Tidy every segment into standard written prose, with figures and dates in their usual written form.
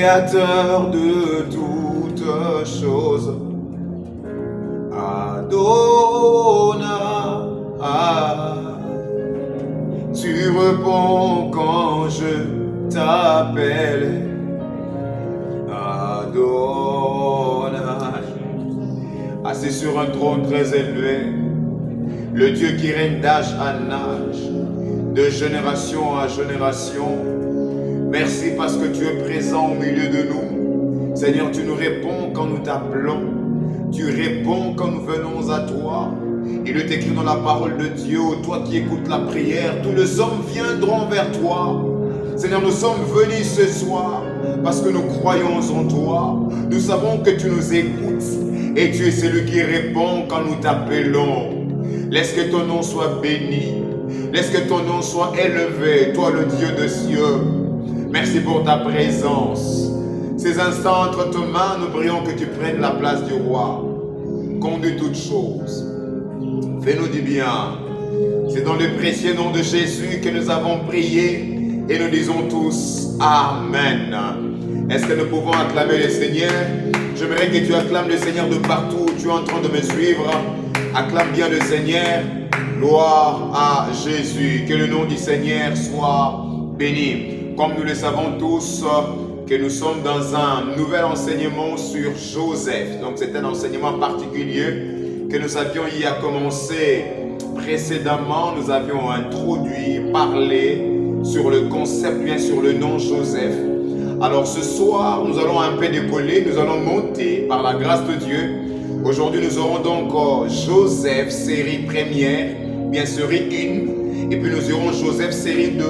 Créateur de toutes choses. Adonai, tu réponds quand je t'appelle. Adonai, assis sur un trône très élevé, le Dieu qui règne d'âge en âge, de génération à génération. Merci parce que tu es présent au milieu de nous. Seigneur, tu nous réponds quand nous t'appelons. Tu réponds quand nous venons à toi. Il est écrit dans la parole de Dieu, toi qui écoutes la prière, tous les hommes viendront vers toi. Seigneur, nous sommes venus ce soir parce que nous croyons en toi. Nous savons que tu nous écoutes et tu es celui qui répond quand nous t'appelons. Laisse que ton nom soit béni. Laisse que ton nom soit élevé, toi le Dieu de cieux. Merci pour ta présence. Ces instants entre tes mains, nous prions que tu prennes la place du roi. Conduis toutes choses. Fais-nous du bien. C'est dans le précieux nom de Jésus que nous avons prié et nous disons tous Amen. Est-ce que nous pouvons acclamer le Seigneur? J'aimerais que tu acclames le Seigneur de partout où tu es en train de me suivre. Acclame bien le Seigneur. Gloire à Jésus. Que le nom du Seigneur soit béni. Comme nous le savons tous, que nous sommes dans un nouvel enseignement sur Joseph. Donc c'est un enseignement particulier que nous avions y à commencer précédemment. Nous avions introduit, parlé sur le concept, bien sur le nom Joseph. Alors ce soir, nous allons un peu décoller, nous allons monter par la grâce de Dieu. Aujourd'hui, nous aurons donc Joseph, série première, bien série 1. Et puis nous aurons Joseph, série 2.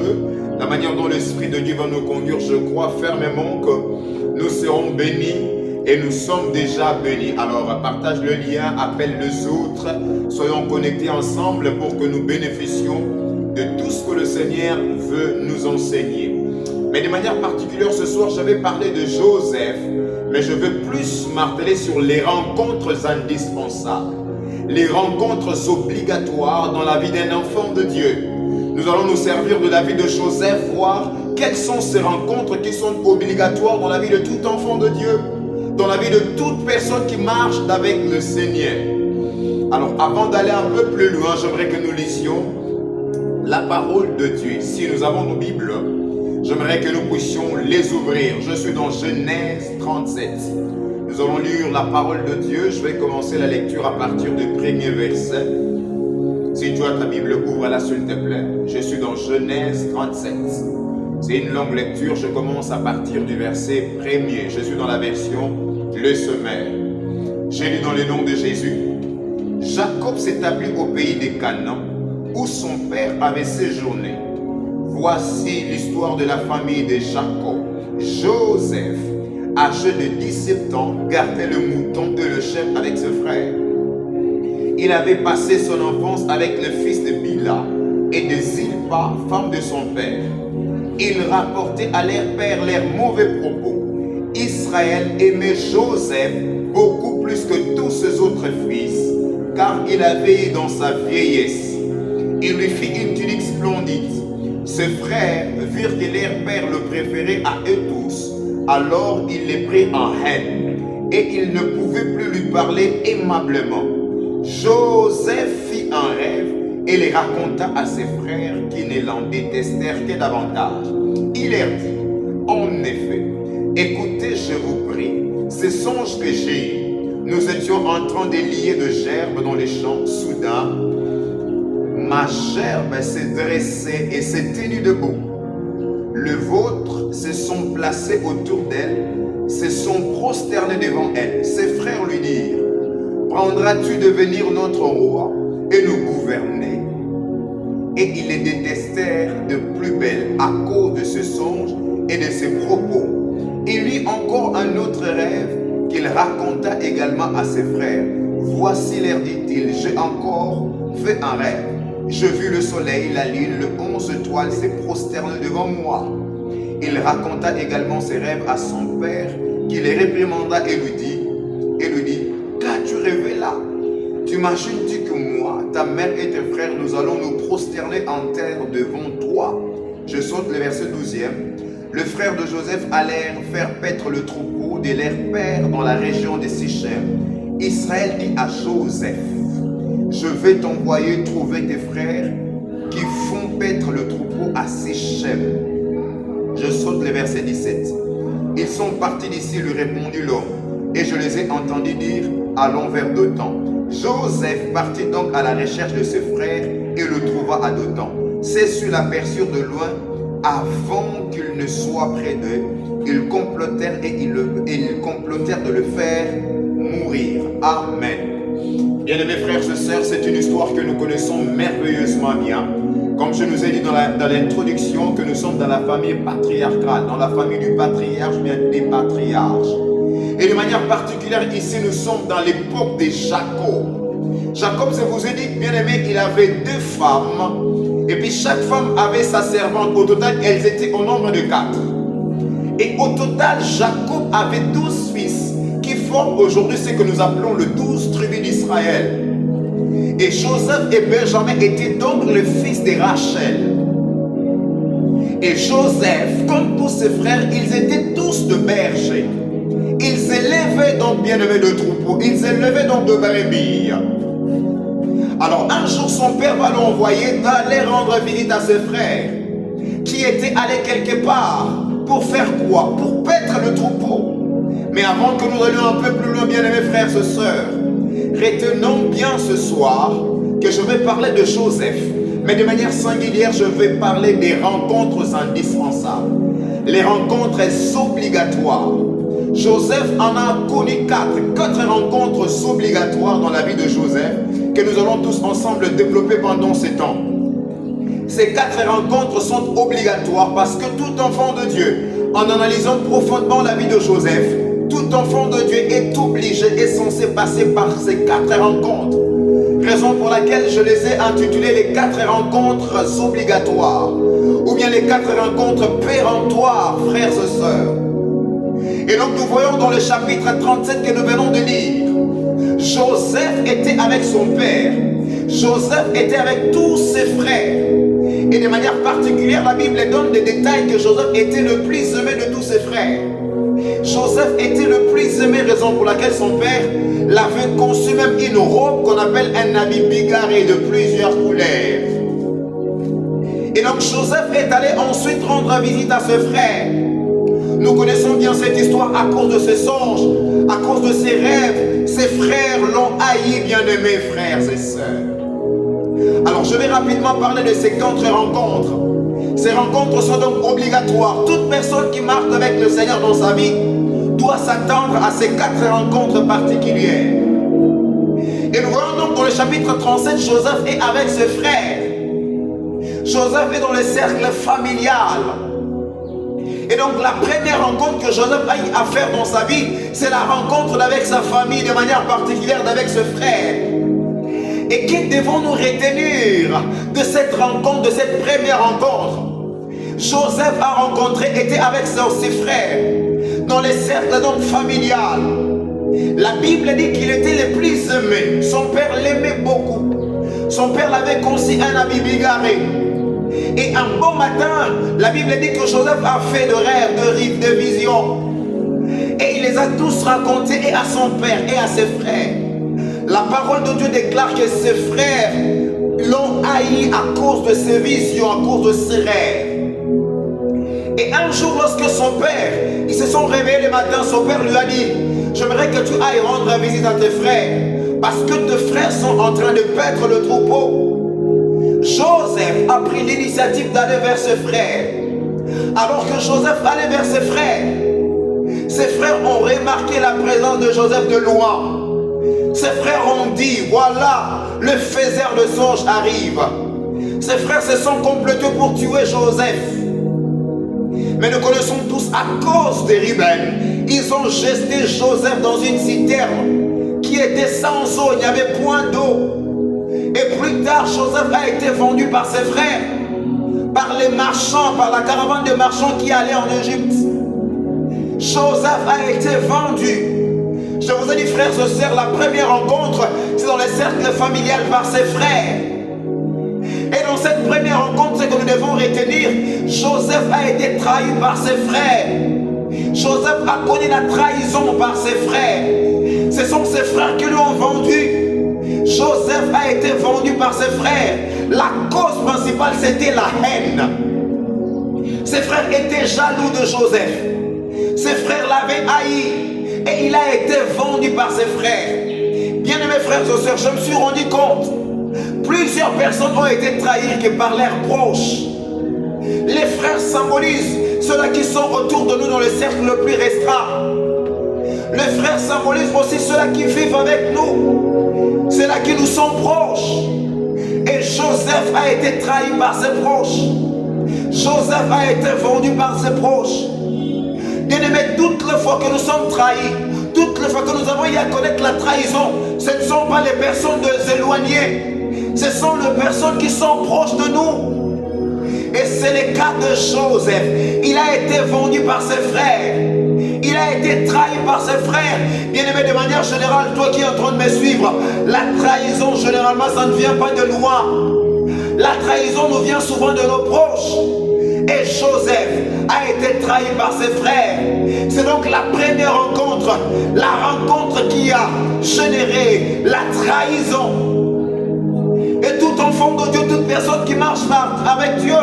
La manière dont l'Esprit de Dieu va nous conduire, je crois fermement que nous serons bénis et nous sommes déjà bénis. Alors partage le lien, appelle les autres, soyons connectés ensemble pour que nous bénéficions de tout ce que le Seigneur veut nous enseigner. Mais de manière particulière, ce soir, je vais parler de Joseph, mais je veux plus marteler sur les rencontres indispensables, les rencontres obligatoires dans la vie d'un enfant de Dieu. Nous allons nous servir de la vie de Joseph, voir quelles sont ces rencontres qui sont obligatoires dans la vie de tout enfant de Dieu, dans la vie de toute personne qui marche avec le Seigneur. Alors, avant d'aller un peu plus loin, j'aimerais que nous lisions la parole de Dieu. Si nous avons nos Bibles, j'aimerais que nous puissions les ouvrir. Je suis dans Genèse 37. Nous allons lire la parole de Dieu. Je vais commencer la lecture à partir du premier verset. Si tu as ta Bible, ouvre-la s'il te plaît. Je suis dans Genèse 37. C'est une longue lecture. Je commence à partir du verset premier. Je suis dans la version Le Sommaire. J'ai lu dans le nom de Jésus. Jacob s'établit au pays des Canaan, où son père avait séjourné. Voici l'histoire de la famille de Jacob. Joseph, âgé de 17 ans, gardait le mouton et le chèvre avec ses frères. Il avait passé son enfance avec le fils de Bila et de Zilpa, femme de son père. Il rapportait à leur père leurs mauvais propos. Israël aimait Joseph beaucoup plus que tous ses autres fils, car il avait dans sa vieillesse. Il lui fit une tunique splendide. Ses frères virent que leur père le préférait à eux tous. Alors il les prit en haine, et ils ne pouvaient plus lui parler aimablement. Joseph fit un rêve et les raconta à ses frères qui ne l'en détestèrent que davantage. Il leur dit, en effet, écoutez, je vous prie, ces songes que j'ai eus. Nous étions en train de lier de gerbes dans les champs. Soudain, ma gerbe s'est dressée et s'est tenue debout. Le vôtre se sont placés autour d'elle, se sont prosternés devant elle. Ses frères lui dirent, prendras-tu de venir notre roi et nous gouverner? Et ils les détestèrent de plus belle à cause de ce songe et de ses propos. Il eut encore un autre rêve qu'il raconta également à ses frères. Voici, leur dit-il, j'ai encore fait un rêve. Je vis le soleil, la lune, le 11 étoiles se prosterner devant moi. Il raconta également ses rêves à son père, qui les réprimanda et lui dit, qu'as-tu rêvé là? T'imagines-tu que moi, ta mère et tes frères, nous allons nous prosterner en terre devant toi? Je saute le verset 12e. le frère de Joseph allèrent faire paître le troupeau de leur père dans la région de Sichem. Israël dit à Joseph, je vais t'envoyer trouver tes frères qui font paître le troupeau à Sichem. Je saute le verset 17. Ils sont partis d'ici, lui répondit l'homme, et je les ai entendus dire, allons vers Dothan. Joseph partit donc à la recherche de ses frères et le trouva à Dothan. Ses ceux l'aperçurent de loin, avant qu'il ne soit près d'eux, ils complotèrent ils complotèrent de le faire mourir. Amen. Bien-aimés frères et sœurs, c'est une histoire que nous connaissons merveilleusement bien. Comme je nous ai dit dans l'introduction, que nous sommes dans la famille patriarcale, dans la famille du patriarche, bien des patriarches. Et de manière particulière, ici, nous sommes dans l'époque de Jacob. Jacob, je vous ai dit, bien aimé, il avait 2 femmes. Et puis chaque femme avait sa servante. Au total, elles étaient au nombre de 4. Et au total, Jacob avait 12 fils qui forment aujourd'hui ce que nous appelons le 12 tribus d'Israël. Et Joseph et Benjamin étaient donc le fils de Rachel. Et Joseph, comme tous ses frères, ils étaient tous de bergers. Ils élevaient donc bien aimé de troupeaux. Ils élevaient donc de brebis. Alors un jour, son père va l'envoyer d'aller rendre visite à ses frères qui étaient allés quelque part. Pour faire quoi? Pour paître le troupeau. Mais avant que nous allions un peu plus loin, bien aimés frères et sœurs, retenons bien ce soir que je vais parler de Joseph, mais de manière singulière, je vais parler des rencontres indispensables, les rencontres obligatoires. Joseph en a connu 4 rencontres obligatoires dans la vie de Joseph que nous allons tous ensemble développer pendant ces temps. Ces 4 rencontres sont obligatoires parce que tout enfant de Dieu, en analysant profondément la vie de Joseph, tout enfant de Dieu est obligé, est censé passer par ces 4 rencontres. Raison pour laquelle je les ai intitulées les 4 rencontres obligatoires, ou bien les 4 rencontres péremptoires, frères et sœurs. Et donc nous voyons dans le chapitre 37 que nous venons de lire, Joseph était avec son père, Joseph était avec tous ses frères. Et de manière particulière, la Bible donne des détails que Joseph était le plus aimé de tous ses frères. Joseph était le plus aimé, raison pour laquelle son père l'avait conçu même une robe qu'on appelle un habit bigarré de plusieurs couleurs. Et donc Joseph est allé ensuite rendre visite à ses frères. Nous connaissons bien cette histoire à cause de ses songes, à cause de ses rêves. Ses frères l'ont haï, bien-aimés frères et sœurs. Alors je vais rapidement parler de ces 4 rencontres. Ces rencontres sont donc obligatoires. Toute personne qui marche avec le Seigneur dans sa vie doit s'attendre à ces 4 rencontres particulières. Et nous voyons donc dans le chapitre 37, Joseph est avec ses frères. Joseph est dans le cercle familial. Et donc la première rencontre que Joseph a eu à faire dans sa vie, c'est la rencontre avec sa famille, de manière particulière avec ses frères. Et qui devons-nous retenir de cette rencontre, de cette première rencontre? Joseph a rencontré, était avec ses frères, dans les cercles donc familial. La Bible dit qu'il était le plus aimé. Son père l'aimait beaucoup. Son père l'avait conçu un habit bigarré. Et un beau matin, la Bible dit que Joseph a fait de rêves, de visions. Et il les a tous racontés et à son père et à ses frères. La parole de Dieu déclare que ses frères l'ont haï à cause de ses visions, à cause de ses rêves. Et un jour, lorsque son père, ils se sont réveillés le matin, son père lui a dit, j'aimerais que tu ailles rendre visite à tes frères, parce que tes frères sont en train de paître le troupeau. Joseph a pris l'initiative d'aller vers ses frères. Alors que Joseph allait vers ses frères ont remarqué la présence de Joseph de loin. Ses frères ont dit, voilà, le faiseur de songes arrive. Ses frères se sont complotés pour tuer Joseph. Mais nous connaissons tous, à cause des rebelles, ils ont jeté Joseph dans une citerne qui était sans eau, il n'y avait point d'eau. Et plus tard, Joseph a été vendu par ses frères, par les marchands, par la caravane de marchands qui allait en Égypte. Joseph a été vendu. Je vous ai dit, frères et sœurs, la première rencontre, c'est dans le cercle familial par ses frères. Et dans cette première rencontre, ce que nous devons retenir, Joseph a été trahi par ses frères. Joseph a connu la trahison par ses frères. Ce sont ses frères qui lui ont vendu. Joseph a été vendu par ses frères. La cause principale, c'était la haine. Ses frères étaient jaloux de Joseph. Ses frères l'avaient haï. Et il a été vendu par ses frères. Bien-aimés frères et sœurs, je me suis rendu compte. Plusieurs personnes ont été trahies que par leurs proches. Les frères symbolisent ceux-là qui sont autour de nous dans le cercle le plus restreint. Les frères symbolisent aussi ceux-là qui vivent avec nous. Ceux-là qui nous sont proches. Et Joseph a été trahi par ses proches. Joseph a été vendu par ses proches. Bien-aimés, toutes les fois que nous sommes trahis, toutes les fois que nous avons eu à connaître la trahison, ce ne sont pas les personnes éloignées. Ce sont les personnes qui sont proches de nous. Et c'est le cas de Joseph. Il a été vendu par ses frères. Il a été trahi par ses frères. Bien-aimé, de manière générale, toi qui es en train de me suivre, la trahison, généralement, ça ne vient pas de loin. La trahison nous vient souvent de nos proches. Et Joseph a été trahi par ses frères. C'est donc la première rencontre, la rencontre qui a généré la trahison. Et tout enfant de Dieu, toute personne qui marche avec Dieu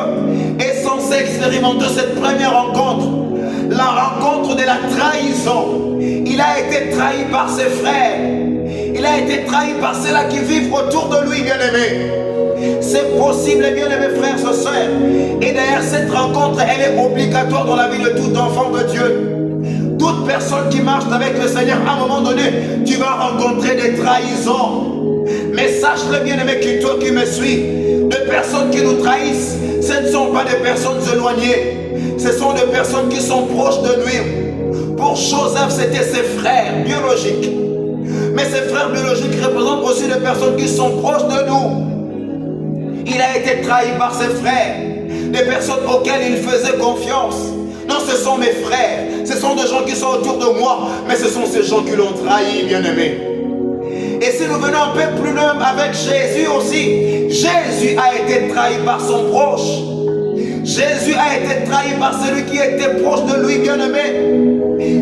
est censée expérimenter cette première rencontre. La rencontre de la trahison. Il a été trahi par ses frères. Il a été trahi par ceux-là qui vivent autour de lui, bien-aimé. C'est possible, bien-aimés frères et sœurs. Et d'ailleurs, cette rencontre, elle est obligatoire dans la vie de tout enfant de Dieu. Toute personne qui marche avec le Seigneur, à un moment donné, tu vas rencontrer des trahisons. Mais sache-le, bien-aimé, que toi qui me suis, des personnes qui nous trahissent, ce ne sont pas des personnes éloignées. Ce sont des personnes qui sont proches de lui. Pour Joseph, c'était ses frères biologiques. Mais ses frères biologiques représentent aussi des personnes qui sont proches de nous. Il a été trahi par ses frères, des personnes auxquelles il faisait confiance. Non, ce sont mes frères, ce sont des gens qui sont autour de moi, mais ce sont ces gens qui l'ont trahi, bien-aimé. Et si nous venons un peu plus loin avec Jésus aussi, Jésus a été trahi par son proche. Jésus a été trahi par celui qui était proche de lui, bien-aimé.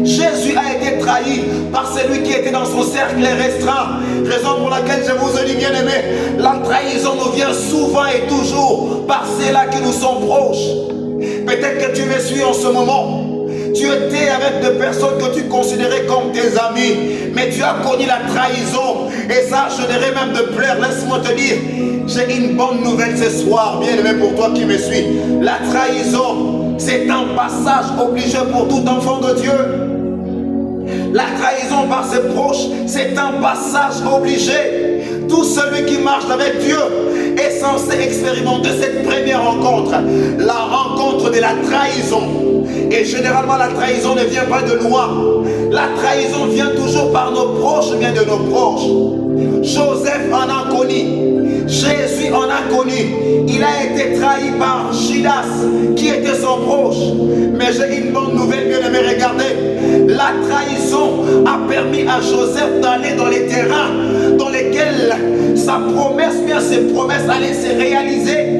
Jésus a été trahi par celui qui était dans son cercle restreint. Raison pour laquelle je vous ai dit, bien-aimé, la trahison nous vient souvent et toujours par ceux-là qui nous sont proches. Peut-être que tu me suis en ce moment. Tu étais avec des personnes que tu considérais comme tes amis, mais tu as connu la trahison. Et ça a généré même de pleurs. Laisse-moi te dire, j'ai une bonne nouvelle ce soir, bien-aimé, pour toi qui me suis. La trahison, c'est un passage obligé pour tout enfant de Dieu. La trahison par ses proches, c'est un passage obligé. Tout celui qui marche avec Dieu est censé expérimenter cette première rencontre, la rencontre de la trahison. Et généralement, la trahison ne vient pas de loin. La trahison vient toujours par nos proches, vient de nos proches. Joseph en a connu. Jésus en a connu. Il a été trahi par Judas, qui était son proche. Mais j'ai une bonne nouvelle, bien-aimé, regardez. La trahison a permis à Joseph d'aller dans les terrains dans lesquels sa promesse, bien ses promesses allaient se réaliser.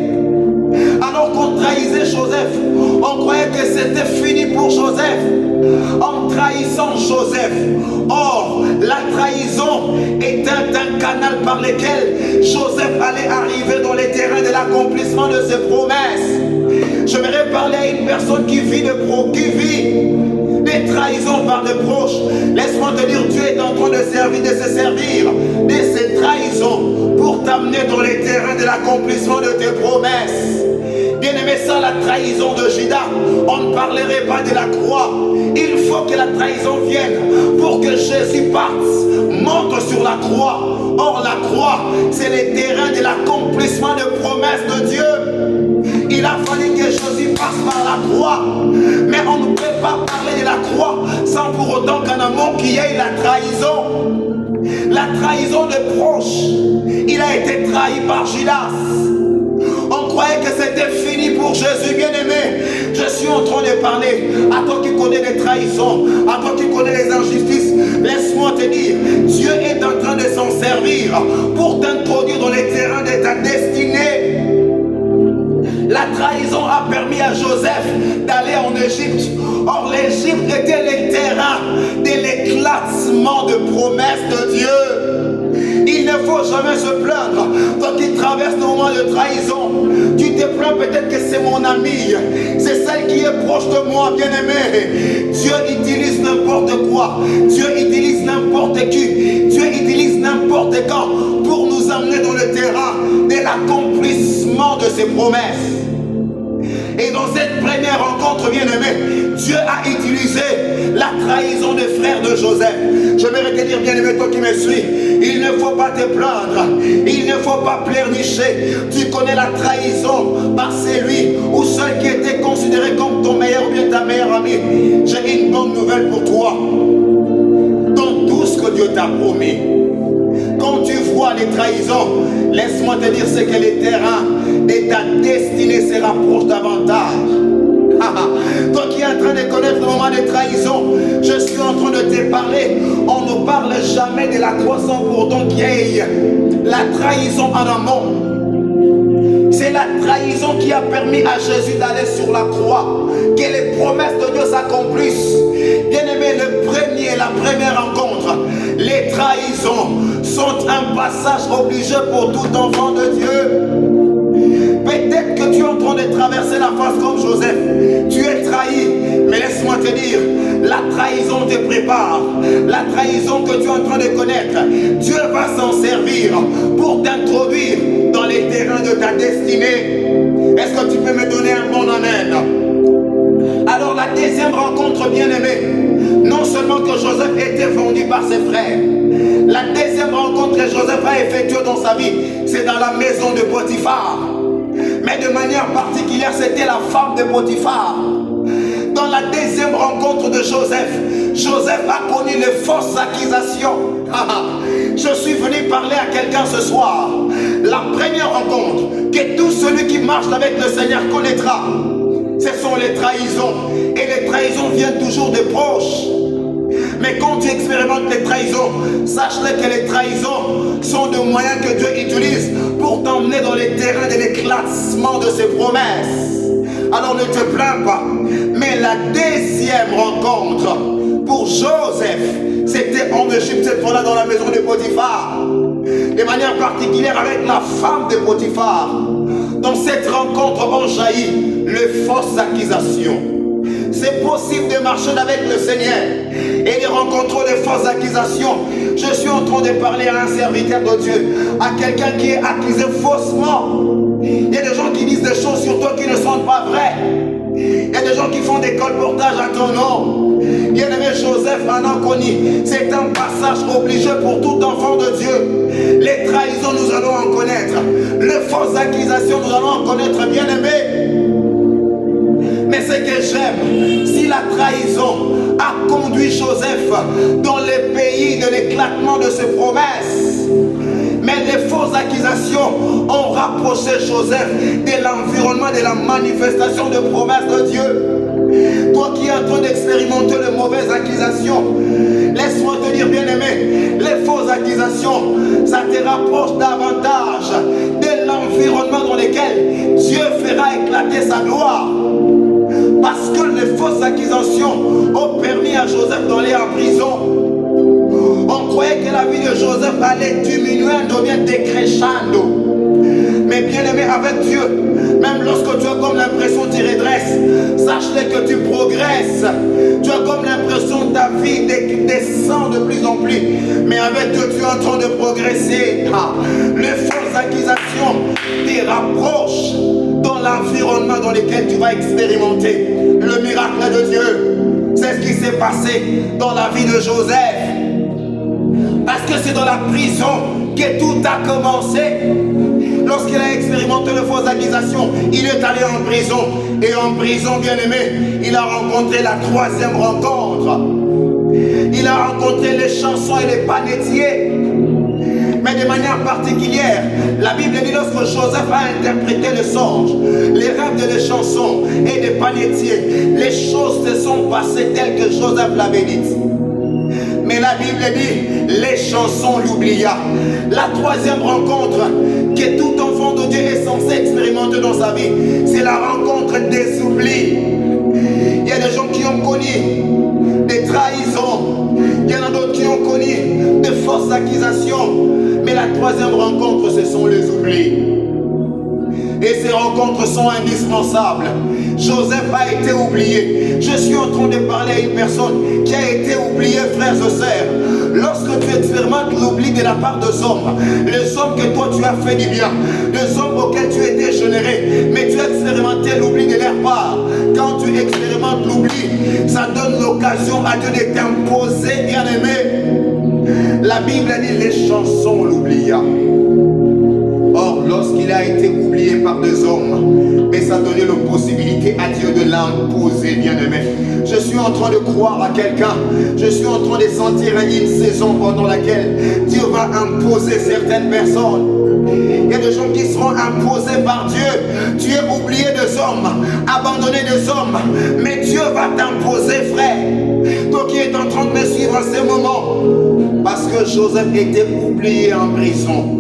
Alors qu'on trahissait Joseph, on croyait que c'était fini pour Joseph en trahissant Joseph. Or, la trahison était un canal par lequel Joseph allait arriver dans les terrains de l'accomplissement de ses promesses. J'aimerais parler à une personne qui vit des trahisons par des proches. Laisse-moi te dire, Dieu est en train de se servir de ces trahisons pour t'amener dans les terrains de l'accomplissement de tes promesses. Bien-aimé, sans la trahison de Judas, on ne parlerait pas de la croix. Il faut que la trahison vienne pour que Jésus parte, monte sur la croix. Or, la croix, c'est le terrain de l'accomplissement de promesses de Dieu. Il a fallu que Jésus passe par la croix. Mais on ne peut pas parler de la croix sans pour autant qu'en amont qu'il y ait la trahison. La trahison de proches. Il a été trahi par Judas. On croyait que c'était fini pour Jésus, bien-aimé. Je suis en train de parler à toi qui connais les trahisons, à toi qui connais les injustices. Laisse-moi te dire, Dieu est en train de s'en servir pour t'introduire dans les terrains de ta destinée. trahison a permis à Joseph d'aller en Égypte. Or, l'Égypte était le terrain de l'éclatement de promesses de Dieu. Il ne faut jamais se plaindre. Toi qui traverses le moment de trahison, tu te plains peut-être que c'est mon ami, c'est celle qui est proche de moi, bien-aimé. Dieu utilise n'importe quoi, Dieu utilise n'importe qui, Dieu utilise n'importe quand pour nous amener dans le terrain de l'accomplissement de ses promesses. Et dans cette première rencontre, bien-aimé, Dieu a utilisé la trahison des frères de Joseph. J'aimerais te dire, bien-aimé, toi qui me suis, il ne faut pas te plaindre, il ne faut pas pleurnicher. Tu connais la trahison par celui ou celle qui était considéré comme ton meilleur ou bien ta meilleure amie. J'ai une bonne nouvelle pour toi. Dans tout ce que Dieu t'a promis, quand tu vois les trahisons, laisse-moi te dire c'est que les terrains de ta destinée se rapprochent davantage. Toi qui es en train de connaître le moment de trahison, je suis en train de te parler. On ne parle jamais de la croissance pourtant qu'il y ait la trahison en amont. C'est la trahison qui a permis à Jésus d'aller sur la croix, que les promesses de Dieu s'accomplissent. Bien-aimé, la première rencontre, les trahisons sont un passage obligé pour tout enfant de Dieu. Peut-être que tu es en train de traverser la face comme Joseph. Tu es trahi, mais laisse-moi te dire, la trahison te prépare. La trahison que tu es en train de connaître, Dieu va s'en servir pour t'introduire dans les terrains de ta destinée. Est-ce que tu peux me donner un bon amen? Alors la deuxième rencontre, bien-aimée, non seulement que Joseph était vendu par ses frères, la deuxième rencontre que Joseph a effectuée dans sa vie, c'est dans la maison de Potiphar. Mais de manière particulière, c'était la femme de Potiphar. Dans la deuxième rencontre de Joseph, Joseph a connu les fausses accusations. Je suis venu parler à quelqu'un ce soir. La première rencontre que tout celui qui marche avec le Seigneur connaîtra, ce sont les trahisons. Et les trahisons viennent toujours des proches. Mais quand tu expérimentes les trahisons, sache-le que les trahisons sont des moyens que Dieu utilise pour t'emmener dans les terrains de l'éclatement de ses promesses. Alors ne te plains pas. Mais la deuxième rencontre pour Joseph, c'était en Égypte, cette fois-là dans la maison de Potiphar. De manière particulière avec la femme de Potiphar. Dans cette rencontre ont jailli les fausses accusations. C'est possible de marcher avec le Seigneur et de rencontrer les fausses accusations. Je suis en train de parler à un serviteur de Dieu, à quelqu'un qui est accusé faussement. Il y a des gens qui disent des choses sur toi qui ne sont pas vraies. Il y a des gens qui font des colportages à ton nom. Bien-aimé, Joseph en a connu. C'est un passage obligé pour tout enfant de Dieu. Les trahisons, nous allons en connaître. Les fausses accusations, nous allons en connaître, bien-aimé. Mais ce que j'aime, si la trahison a conduit Joseph dans les pays de l'éclatement de ses promesses, mais les fausses accusations ont rapproché Joseph de l'environnement de la manifestation de promesses de Dieu. Toi qui es en train d'expérimenter les mauvaises accusations, laisse-moi te dire, bien-aimé, les fausses accusations, ça te rapproche davantage de l'environnement dans lequel Dieu fera éclater sa gloire. Parce que les fausses accusations ont permis à Joseph d'aller en prison. On croyait que la vie de Joseph allait diminuer, devient décrescendo. Mais bien aimé, avec Dieu, même lorsque tu as comme l'impression que tu redresses, sache-le que tu progresses. Tu as comme l'impression que ta vie descend de plus en plus. Mais avec Dieu, tu es en train de progresser. Les fausses accusations te rapprochent dans l'environnement dans lequel tu vas expérimenter le miracle de Dieu. C'est ce qui s'est passé dans la vie de Joseph. Parce que c'est dans la prison que tout a commencé. Lorsqu'il a expérimenté les fausses accusations, il est allé en prison. Et en prison, bien aimé, il a rencontré la troisième rencontre. Il a rencontré les chansons et les panetiers. Mais de manière particulière, la Bible dit lorsque Joseph a interprété le songe, les rêves des chansons et des panetiers, les choses se sont passées telles que Joseph l'avait dit. Mais la Bible dit, les chansons l'oublia. La troisième rencontre que tout enfant de Dieu est censé expérimenter dans sa vie, c'est la rencontre des oublis. Il y a des gens qui ont connu des trahisons. Il y en a d'autres qui ont connu de fausses accusations. Mais la troisième rencontre, ce sont les oublis. Et ces rencontres sont indispensables. Joseph a été oublié. Je suis en train de parler à une personne qui a été oubliée, frères et sœurs. Lorsque tu expérimentes l'oubli de la part des hommes, les hommes que toi tu as fait du bien, les hommes auxquels tu étais généré, mais tu as expérimenté l'oubli de leur part. Quand tu expérimentes l'oubli, ça donne l'occasion à Dieu de t'imposer, bien-aimé. La Bible a dit, les chansons l'oublia. Or, lorsqu'il a été oublié par des hommes, mais ça donnait la possibilité à Dieu de l'imposer, bien-aimé. Je suis en train de croire à quelqu'un. Je suis en train de sentir une saison pendant laquelle Dieu va imposer certaines personnes. Il y a des gens qui seront imposés par Dieu. Tu es oublié des hommes, abandonné des hommes, mais Dieu va t'imposer, frère. Toi qui es en train de me suivre en ce moment, parce que Joseph était oublié en prison.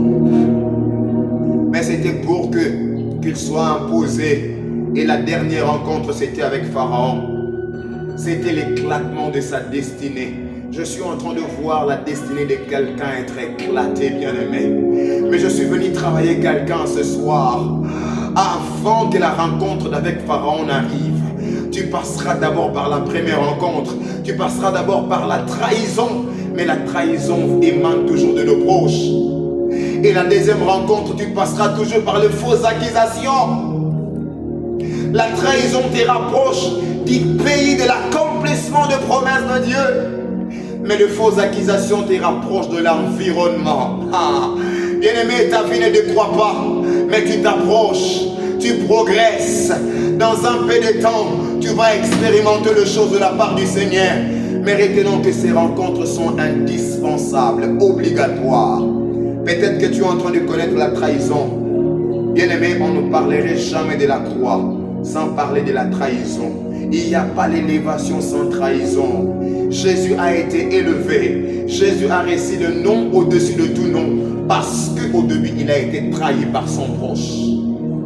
Mais c'était pour qu'il soit imposé. Et la dernière rencontre, c'était avec Pharaon. C'était l'éclatement de sa destinée. Je suis en train de voir la destinée de quelqu'un être éclatée, bien-aimé. Mais je suis venu travailler quelqu'un ce soir. Avant que la rencontre avec Pharaon arrive, tu passeras d'abord par la première rencontre. Tu passeras d'abord par la trahison. Mais la trahison émane toujours de nos proches. Et la deuxième rencontre, tu passeras toujours par les fausses accusations. La trahison te rapproche du pays de l'accomplissement de promesses de Dieu. Mais les fausses accusations te rapprochent de l'environnement. Bien-aimé, ta vie ne décroît pas, mais tu t'approches, tu progresses. Dans un peu de temps, tu vas expérimenter les choses de la part du Seigneur. Mais retenons que ces rencontres sont indispensables, obligatoires. Peut-être que tu es en train de connaître la trahison. Bien-aimé, on ne parlerait jamais de la croix sans parler de la trahison. Il n'y a pas l'élévation sans trahison. Jésus a été élevé. Jésus a reçu le nom au-dessus de tout nom. Parce qu'au début, il a été trahi par son proche.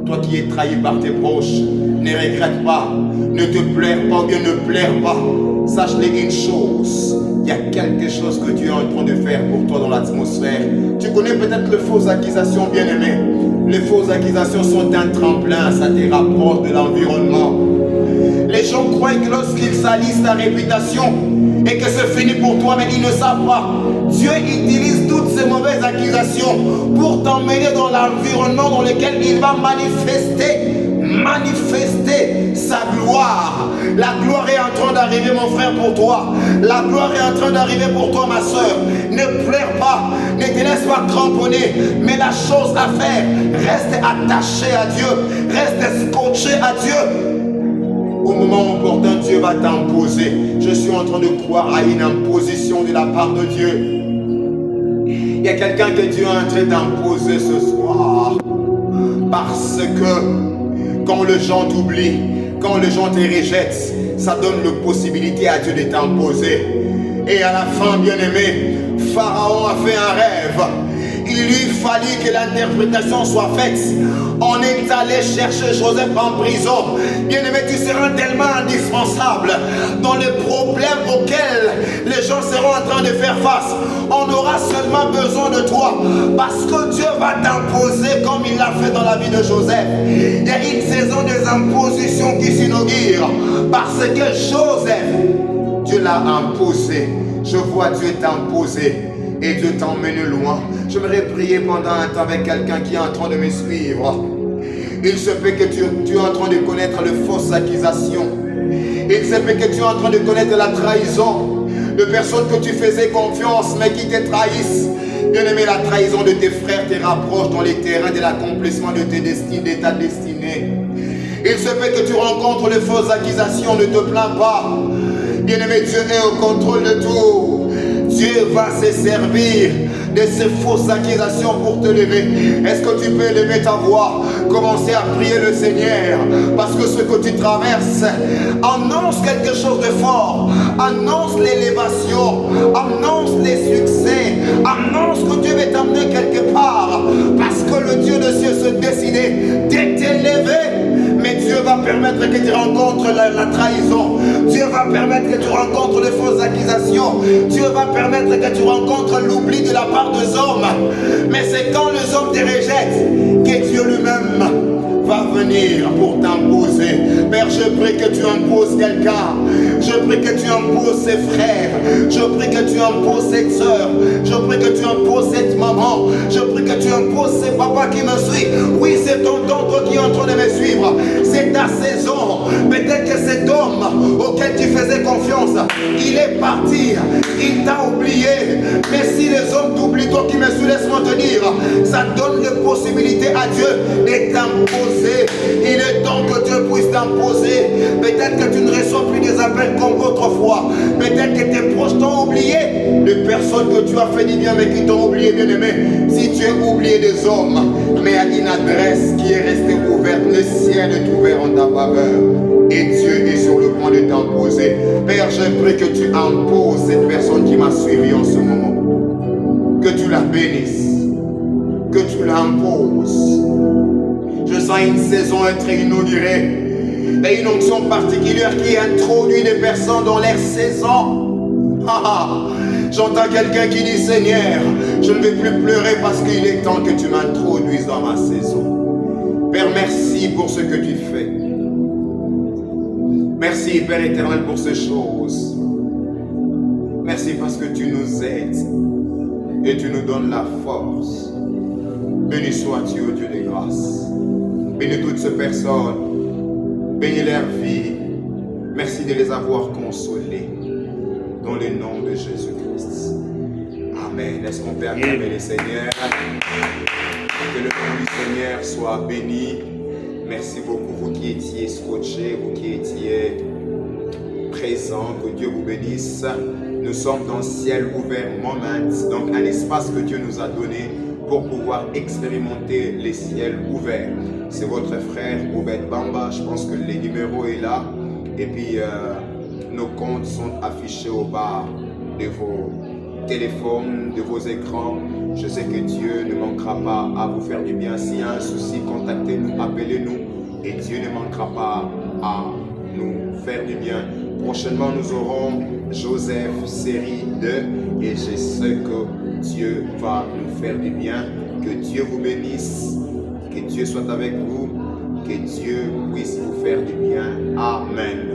Toi qui es trahi par tes proches, ne regrette pas. Ne te plaire pas ou bien ne plaire pas. Sache-les une chose. Il y a quelque chose que tu es en train de faire pour toi dans l'atmosphère. Tu connais peut-être les fausses accusations, bien-aimé. Les fausses accusations sont un tremplin, ça te rapproche de l'environnement. Les gens croient que lorsqu'ils salissent ta réputation et que c'est fini pour toi, mais ils ne savent pas. Dieu utilise toutes ces mauvaises accusations pour t'emmener dans l'environnement dans lequel il va manifester sa gloire. La gloire est en train d'arriver, mon frère, pour toi. La gloire est en train d'arriver pour toi, ma soeur. Ne pleure pas, ne te laisse pas cramponner, mais la chose à faire, reste attaché à Dieu, reste scotché à Dieu. Au moment opportun, Dieu va t'imposer. Je suis en train de croire à une imposition de la part de Dieu. Il y a quelqu'un que Dieu est en train d'imposer ce soir. Parce que quand les gens t'oublient, quand les gens te rejettent, ça donne la possibilité à Dieu de t'imposer. Et à la fin, bien-aimé, Pharaon a fait un rêve. Il lui fallut que l'interprétation soit faite. On est allé chercher Joseph en prison. Bien-aimé, tu seras tellement indispensable dans les problèmes auxquels les gens seront en train de faire face. On aura seulement besoin de toi parce que Dieu va t'imposer comme il l'a fait dans la vie de Joseph. Il y a une saison des impositions qui s'inaugure parce que Joseph, Dieu l'a imposé. Je vois Dieu t'imposer et Dieu t'emmène loin. J'aimerais prier pendant un temps avec quelqu'un qui est en train de me suivre. Il se peut que tu es en train de connaître les fausses accusations. Il se peut que tu es en train de connaître la trahison de personnes que tu faisais confiance mais qui te trahissent. Bien-aimé, la trahison de tes frères te rapproche dans les terrains de l'accomplissement de ta destinée. Il se peut que tu rencontres les fausses accusations, ne te plains pas. Bien-aimé, Dieu est au contrôle de tout. Dieu va se servir de ces fausses accusations pour te lever. Est-ce que tu peux lever ta voix, commencer à prier le Seigneur, parce que ce que tu traverses annonce quelque chose de fort, annonce l'élévation, annonce les succès, annonce que Dieu va t'amener quelque part, parce que le Dieu de cieux se décidait de t'élever. Mais Dieu va permettre que tu rencontres la trahison. Dieu va permettre que tu rencontres les fausses accusations. Dieu va permettre que tu rencontres l'oubli de la part des hommes. Mais c'est quand les hommes te rejettent que Dieu lui-même va venir pour t'imposer. Père, je prie que tu imposes quelqu'un. Je prie que tu imposes ses frères. Je prie que tu imposes cette soeur. Je prie que tu imposes cette maman. Je prie que tu imposes ces papas qui me suivent. Oui, c'est ton oncle qui est en train de me suivre. C'est ta saison. Peut-être que cet homme auquel tu faisais confiance, il est parti. Il t'a oublié. Mais si les hommes t'oublient, toi qui me suis, laisse-moi te dire, ça donne la possibilité à Dieu de t'imposer. Il est temps que Dieu puisse t'imposer. Peut-être que tu ne reçois plus des appels comme autrefois. Peut-être que tes proches t'ont oublié. Les personnes que tu as fait du bien mais qui t'ont oublié, bien aimé. Si tu es oublié des hommes, mais à une adresse qui est restée ouverte, le ciel est ouvert en ta faveur. Et Dieu est sur le point de t'imposer. Père, je prie que tu imposes cette personne qui m'a suivi en ce moment. Que tu la bénisses. Que tu l'imposes. Je sens une saison être inaugurée. Et une onction particulière qui introduit les personnes dans leur saison. J'entends quelqu'un qui dit, Seigneur, je ne vais plus pleurer parce qu'il est temps que tu m'introduises dans ma saison. Père, merci pour ce que tu fais. Merci, Père éternel, pour ces choses. Merci parce que tu nous aides et tu nous donnes la force. Béni sois-tu, ô Dieu de grâce. Bénis toutes ces personnes. Bénis leur vie. Merci de les avoir consolés. Dans le nom de Jésus-Christ. Amen. Est-ce qu'on peut acclamer le Seigneur? Que le nom du Seigneur soit béni. Merci beaucoup, vous qui étiez scotchés, vous qui étiez présents. Que Dieu vous bénisse. Nous sommes dans Ciel Ouvert Moment, donc un espace que Dieu nous a donné pour pouvoir expérimenter les ciels ouverts. C'est votre frère Obed Bamba. Je pense que le numéro est là. Et puis, nos comptes sont affichés au bas de vos téléphones, de vos écrans. Je sais que Dieu ne manquera pas à vous faire du bien. S'il y a un souci, contactez-nous, appelez-nous. Et Dieu ne manquera pas à nous faire du bien. Prochainement, nous aurons Joseph, série 2. Et je sais que Dieu va nous faire du bien. Que Dieu vous bénisse. Que Dieu soit avec vous. Que Dieu puisse vous faire du bien. Amen.